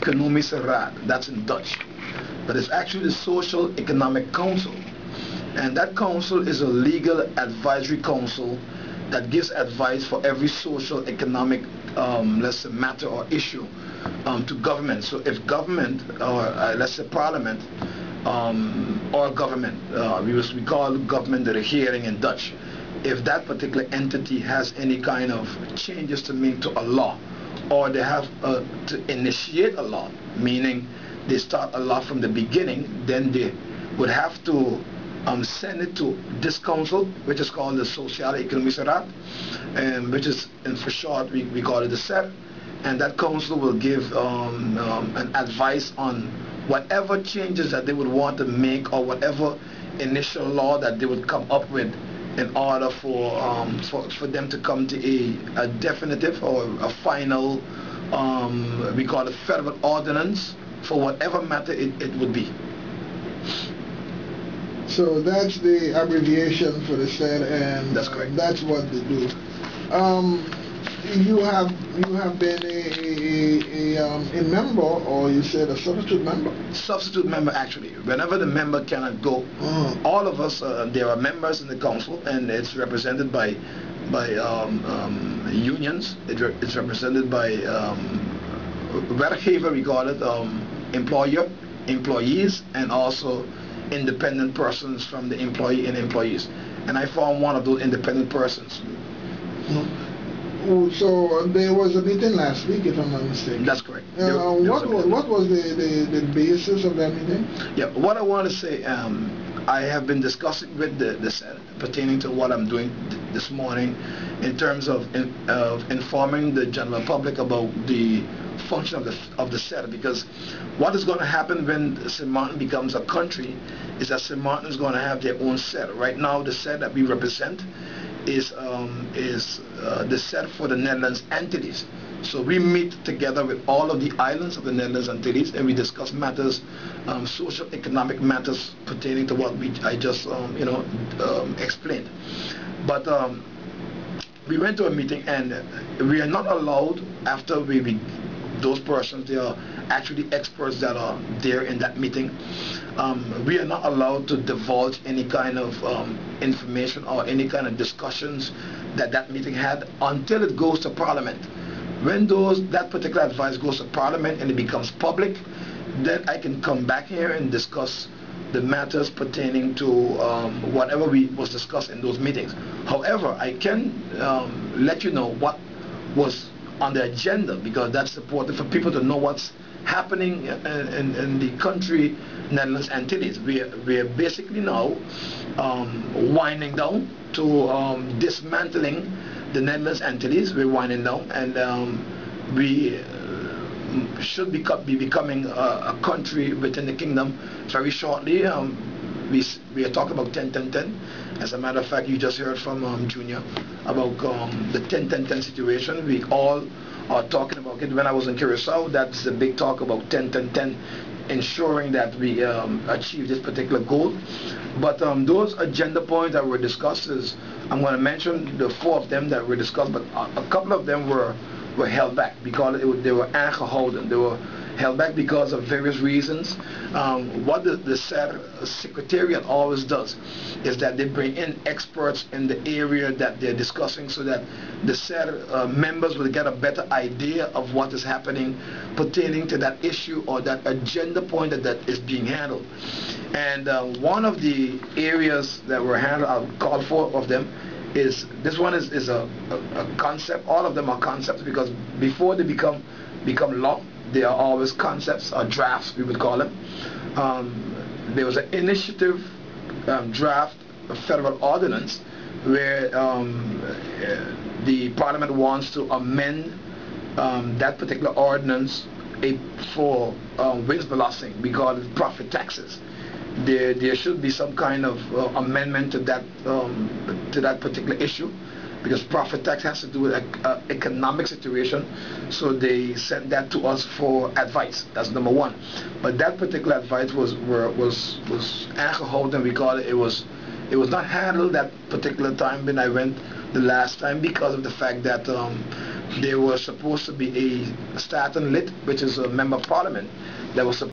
Economische Raad. That's in Dutch. But it's actually the Social Economic Council. And that council is a legal advisory council that gives advice for every social economic let's say matter or issue to government. So if government or let's say parliament or government, we call government the regering in Dutch, if that particular entity has any kind of changes to make to a law, or they have to initiate a law, meaning they start a law from the beginning, then they would have to send it to this council, which is called the Sociale Economische Raad, which is, and for short, we call it the SER, and that council will give an advice on whatever changes that they would want to make, or whatever initial law that they would come up with in order for them to come to a definitive or a final, we call it federal ordinance for whatever matter it would be. So that's the abbreviation for the SED, and that's correct. That's what they do. You have been a member, or you said a substitute member? Substitute member, actually. Whenever the member cannot go, all of us, there are members in the council, and it's represented by unions. It's represented by werkgever, we call it, employer, employees, and also independent persons from the employee and employees. And I found one of those independent persons. So there was a meeting last week, if I'm not mistaken. That's correct. What was the basis of that meeting? Yeah, what I want to say, I have been discussing with the Senate pertaining to what I'm doing this morning in terms of informing the general public about the function of the Senate, because what is going to happen when St. Martin becomes a country is that St. Martin is going to have their own Senate. Right now, the Senate that we represent is the Senate for the Netherlands Antilles. So we meet together with all of the islands of the Netherlands Antilles, and we discuss matters, social economic matters pertaining to what I just explained. But we went to a meeting, and we are not allowed, after those persons, they are actually experts that are there in that meeting, we are not allowed to divulge any kind of information or any kind of discussions that meeting had until it goes to Parliament. When that particular advice goes to Parliament and it becomes public, then I can come back here and discuss the matters pertaining to whatever was discussed in those meetings. However, I can let you know what was on the agenda, because that's important for people to know what's happening in the country Netherlands Antilles. We are basically now winding down to dismantling the Netherlands Antilles. We're winding down, and we should be becoming a country within the kingdom very shortly. We are talking about 10-10-10. As a matter of fact, you just heard from Junior about the 10-10-10 situation. We all are talking about it. When I was in Curacao, that's the big talk about 10-10-10, ensuring that we achieve this particular goal. But those agenda points that were discussed, I'm going to mention the 4 of them that were discussed, but a couple of them were held back because they were aangehouden. They were held back because of various reasons. What the Secretariat always does is that they bring in experts in the area that they're discussing, so that the members will get a better idea of what is happening pertaining to that issue or that agenda point that is being handled. And one of the areas that were handled, I'll call 4 of them, is this one is a concept. All of them are concepts, because before they become law, they are always concepts or drafts, we would call them. There was an initiative draft of federal ordinance where the Parliament wants to amend that particular ordinance for winstbelasting. We call it profit taxes. There should be some kind of amendment to that particular issue, because profit tax has to do with economic situation. So they sent that to us for advice. That's number 1. But that particular advice was aangehouden. We call it. It was not handled that particular time when I went the last time, because of the fact that there was supposed to be a Staten Lit, which is a member of parliament, that was